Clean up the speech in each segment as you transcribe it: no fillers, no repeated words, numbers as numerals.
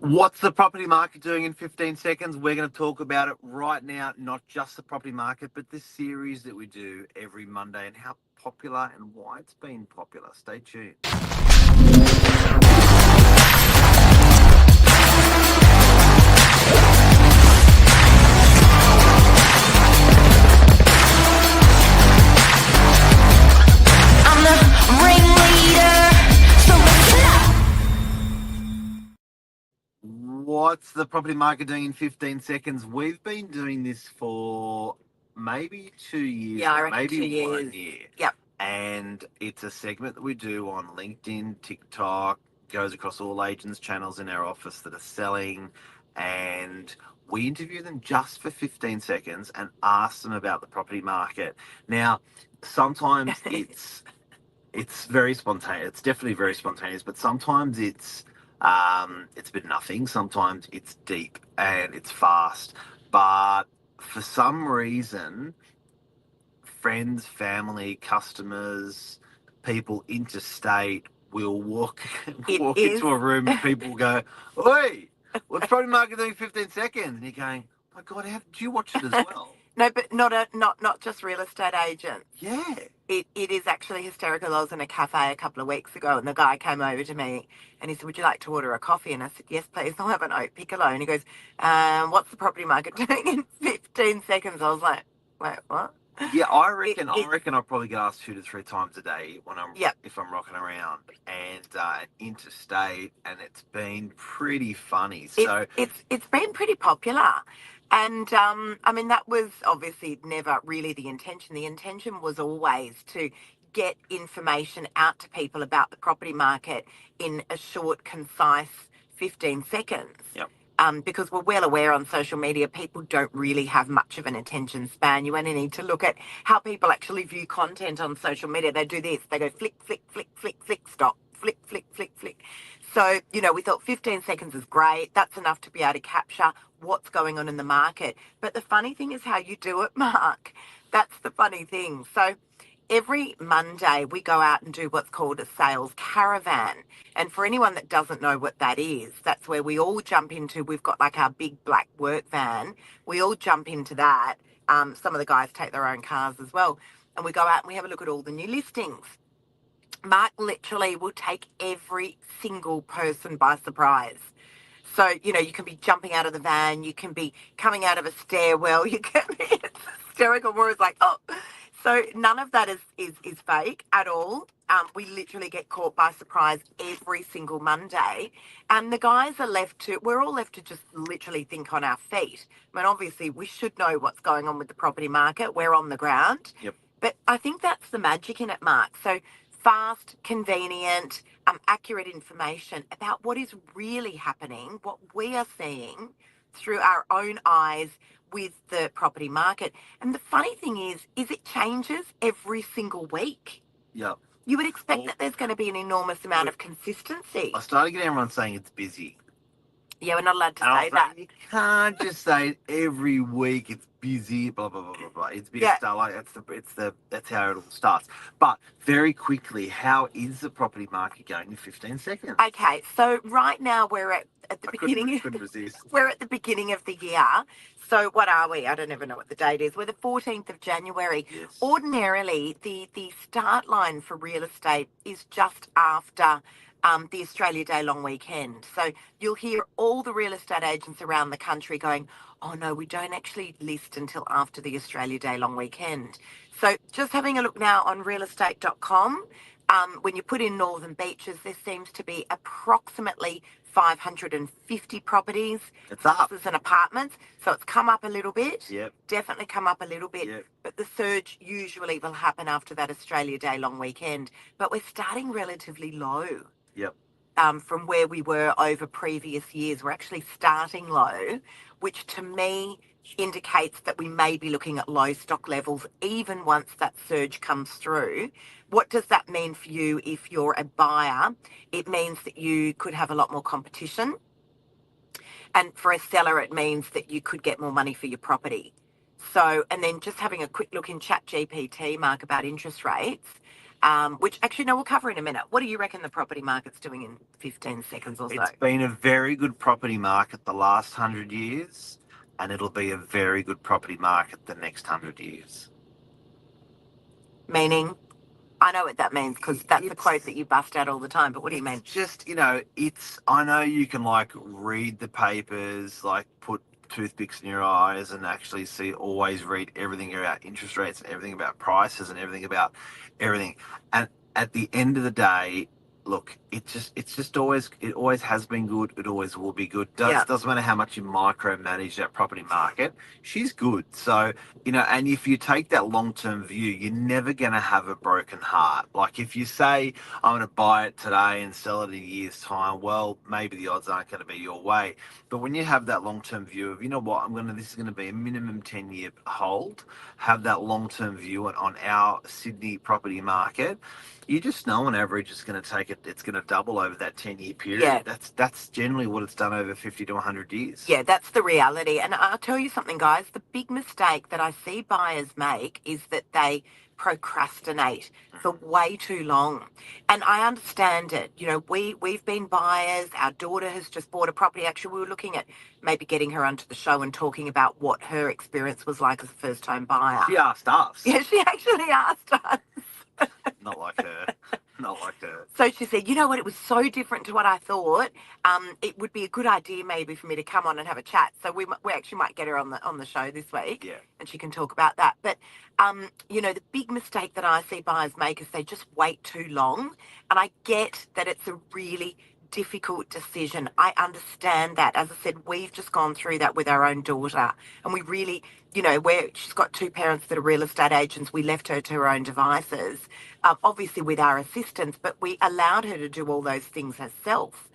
What's the property market doing in 15 seconds? We're going to talk about it right now, not just the property market, but this series that we do every Monday and how popular and why it's been popular. Stay tuned. I'm the ringleader, so listen up. What's the property market doing in 15 seconds? We've been doing this for maybe 2 years, Yeah, I reckon maybe 2 years. 1 year. Yep. And it's a segment that we do on LinkedIn, TikTok, goes across all agents' channels in our office that are selling. And we interview them just for 15 seconds and ask them about the property market. Now, sometimes it's very spontaneous. It's definitely very spontaneous, but sometimes it's a bit nothing. Sometimes it's deep and it's fast. But for some reason, friends, family, customers, people interstate will walk into a room and people will go, "Oi, what's property market doing in 15 seconds?" And you're going, "Oh my God, how did you watch it as well?" No, but not just real estate agents. Yeah. It is actually hysterical. I was in a cafe a couple of weeks ago and the guy came over to me and he said, "Would you like to order a coffee?" And I said, "Yes, please. I'll have an oat piccolo." And he goes, "What's the property market doing in 15 seconds?" I was like, "Wait, what?" Yeah, I reckon I probably get asked 2 to 3 times a day when if I'm rocking around and interstate, and it's been pretty funny. So It's been pretty popular. And I mean, that was obviously never really the intention. The intention was always to get information out to people about the property market in a short, concise 15 seconds. Yep. Because we're well aware on social media, people don't really have much of an attention span. You only need to look at how people actually view content on social media. They do this, they go flick, flick, flick, flick, flick, stop, flick, flick, flick, flick. So, we thought 15 seconds is great. That's enough to be able to capture what's going on in the market. But the funny thing is how you do it, Mark. That's the funny thing. So every Monday we go out and do what's called a sales caravan. And for anyone that doesn't know what that is, that's where we all jump into, we've got like our big black work van. We all jump into that. Some of the guys take their own cars as well. And we go out and we have a look at all the new listings. Mark literally will take every single person by surprise. So, you can be jumping out of the van, you can be coming out of a stairwell, you can be, it's hysterical. We're always like, oh. So none of that is fake at all. We literally get caught by surprise every single Monday. And the guys we're all left to just literally think on our feet. I mean, obviously, we should know what's going on with the property market. We're on the ground. Yep. But I think that's the magic in it, Mark. So fast, convenient, accurate information about what is really happening, what we are seeing through our own eyes with the property market. And the funny thing is it changes every single week. Yep. You would expect that there's going to be an enormous amount of consistency. I started getting everyone saying it's busy. Yeah, we're not allowed to And I say was that. like, you can't just say it every week. It's busy, blah blah blah blah blah. It's busy stuff. Like that's how it all starts. But very quickly, how is the property market going in 15 seconds? Okay, so right now we're at the beginning. Couldn't resist. We're at the beginning of the year. So what are we? I don't even know what the date is. We're the 14th of January. Yes. Ordinarily, the start line for real estate is just after the Australia Day long weekend. So you'll hear all the real estate agents around the country going, "Oh no, we don't actually list until after the Australia Day long weekend." So just having a look now on realestate.com, when you put in Northern Beaches, there seems to be approximately 550 properties, It's up. houses and apartments. So it's come up a little bit. Yep. Definitely come up a little bit. Yep. But the surge usually will happen after that Australia Day long weekend. But we're starting relatively low. Yep. From where we were over previous years. We're actually starting low, which to me indicates that we may be looking at low stock levels even once that surge comes through. What does that mean for you if you're a buyer? It means that you could have a lot more competition. And for a seller, it means that you could get more money for your property. So, and then just having a quick look in ChatGPT, Mark, about interest rates. which actually, no, we'll cover in a minute. What do you reckon the property market's doing in 15 seconds or so? It's been a very good property market the last 100 years, and it'll be a very good property market the next 100 years. Meaning, I know what that means because that's a It's- quote that you bust out all the time. But what do you mean? It's just, I know you can like read the papers, like put toothpicks in your eyes and actually always read everything about interest rates and everything about prices and everything about everything. And at the end of the day, look, it always has been good. It always will be good. Doesn't matter how much you micromanage that property market. She's good. So, and if you take that long-term view, you're never going to have a broken heart. Like if you say, I'm going to buy it today and sell it in a year's time, well, maybe the odds aren't going to be your way. But when you have that long-term view of, this is going to be a minimum 10-year hold, have that long-term view on our Sydney property market, you just know on average it's going to double over that 10-year period. Yeah. That's generally what it's done over 50 to 100 years. Yeah, that's the reality. And I'll tell you something, guys. The big mistake that I see buyers make is that they procrastinate for way too long. And I understand it. We've been buyers. Our daughter has just bought a property. Actually, we were looking at maybe getting her onto the show and talking about what her experience was like as a first-time buyer. She asked us. Yeah, she actually asked us. Not like her. Not like her. So she said, you know what, it was so different to what I thought. It would be a good idea maybe for me to come on and have a chat. So we actually might get her on the show this week. Yeah. And she can talk about that. But, the big mistake that I see buyers make is they just wait too long. And I get that it's a really difficult decision. I understand that. As I said, we've just gone through that with our own daughter. And we really, she's got two parents that are real estate agents. We left her to her own devices, obviously with our assistance, but we allowed her to do all those things herself.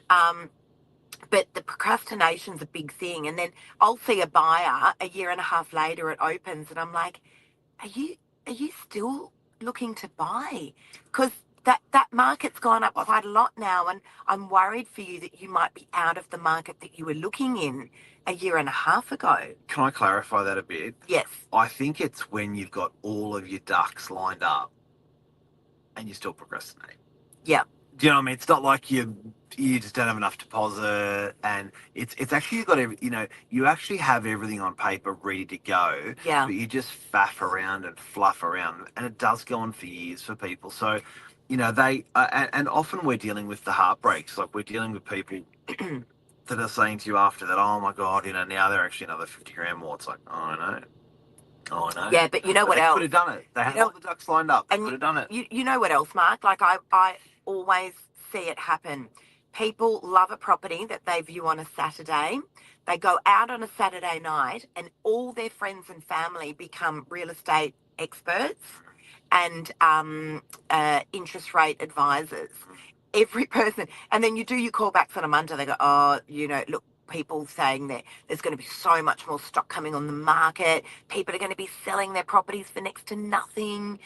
But the procrastination's a big thing. And then I'll see a buyer a year and a half later, it opens, and I'm like, are you still looking to buy? Because that market's gone up quite a lot now, and I'm worried for you that you might be out of the market that you were looking in a year and a half ago. Can I clarify that a bit? Yes. I think it's when you've got all of your ducks lined up and you still procrastinate. Yeah. Do you know what I mean? It's not like you just don't have enough deposit, and it's actually you actually have everything on paper ready to go. Yeah. But you just faff around and fluff around, and it does go on for years for people. So, they and often we're dealing with the heartbreaks. Like we're dealing with people that are saying to you after that, oh my God, now they're actually another 50 grand more. It's like, oh, I know. Oh, I know. Yeah, but what they else? Could have done it. They had all the ducks lined up. They could have done it. You know what else, Mark? Like I always see it happen. People love a property that they view on a Saturday. They go out on a Saturday night and all their friends and family become real estate experts and interest rate advisors. Every person. And then you do your callbacks on a Monday. They go, oh, look, people saying that there's going to be so much more stock coming on the market. People are going to be selling their properties for next to nothing.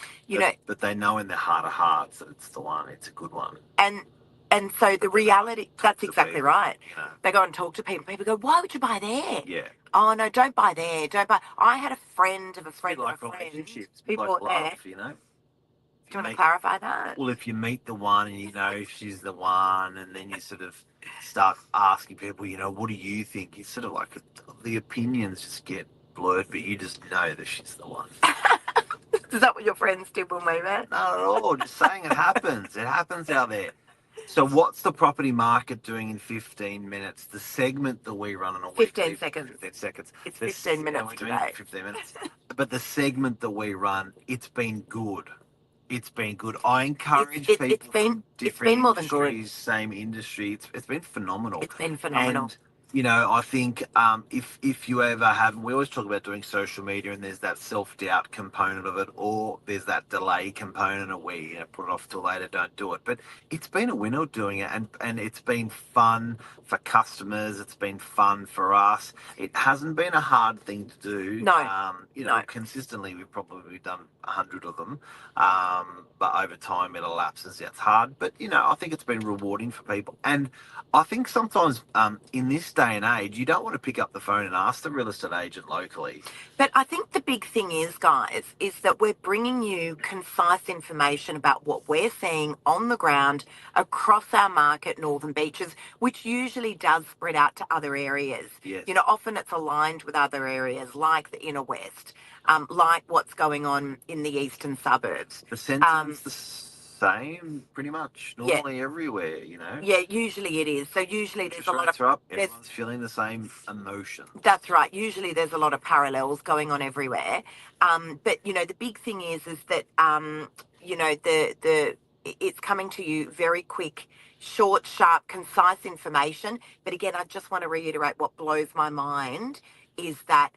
But they know in their heart of hearts that it's the one. It's a good one. And so the reality, that's exactly right. You know. They go and talk to people. People go, why would you buy there? Yeah. Oh, no, don't buy there. Don't buy. I had a friend of a friend of a friend. Relationships. People like there. love, Do you want to clarify that? Well, if you meet the one and you know she's the one, and then you sort of start asking people, what do you think? It's sort of like the opinions just get blurred, but you just know that she's the one. Is that what your friends did when we met? Not at all. Just saying it happens. It happens out there. So what's the property market doing in 15 minutes? The segment that we run on a weekly... 15 seconds. 15 seconds. It's 15 minutes today. 15 minutes. But the segment that we run, it's been good. It's been good. I encourage people from different more than good. industries, same industry. It's been phenomenal. It's been phenomenal. And, I think if you ever have, we always talk about doing social media, and there's that self-doubt component of it, or there's that delay component of where put it off till later, don't do it. But it's been a winner doing it, and it's been fun for customers. It's been fun for us. It hasn't been a hard thing to do. No. No. Consistently we've probably done 100 of them, but over time it elapses. It's hard, but I think it's been rewarding for people, and I think sometimes in this day day and age, you don't want to pick up the phone and ask the real estate agent locally. But I think the big thing is, guys, is that we're bringing you concise information about what we're seeing on the ground across our market, Northern Beaches, which usually does spread out to other areas. Yes. You know, often it's aligned with other areas like the inner west, like what's going on in the eastern suburbs. The sentiment's the same pretty much Yeah. normally everywhere, you know. Yeah, usually it is. So usually there's Interest a lot rates of are up. there's- Everyone's feeling the same emotion. That's right. Usually there's a lot of parallels going on everywhere. But you know, the big thing is that you know, it's coming to you very quick, short, sharp, concise information. But again, I just want to reiterate what blows my mind is that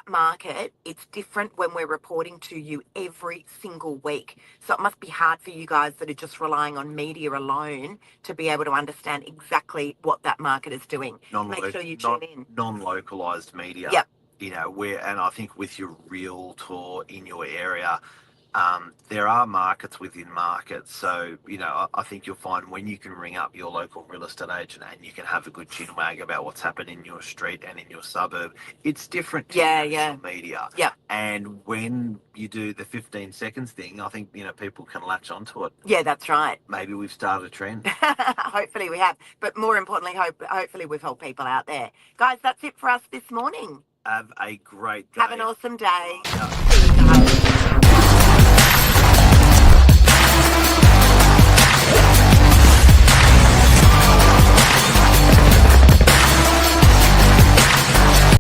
market, it's different when we're reporting to you every single week. So it must be hard for you guys that are just relying on media alone to be able to understand exactly what that market is doing. Make sure you tune in. Non-localized media. Yep. You know, and I think with your realtor in your area, there are markets within markets. So, you know, I think you'll find when you can ring up your local real estate agent and you can have a good chin wag about what's happening in your street and in your suburb, it's different to national media. Yeah. And when you do the 15 seconds thing, I think, you know, people can latch onto it. Yeah, that's right. Maybe we've started a trend. Hopefully we have. But more importantly, hopefully we've helped people out there. Guys, that's it for us this morning. Have a great day. Have an awesome day. Bye. See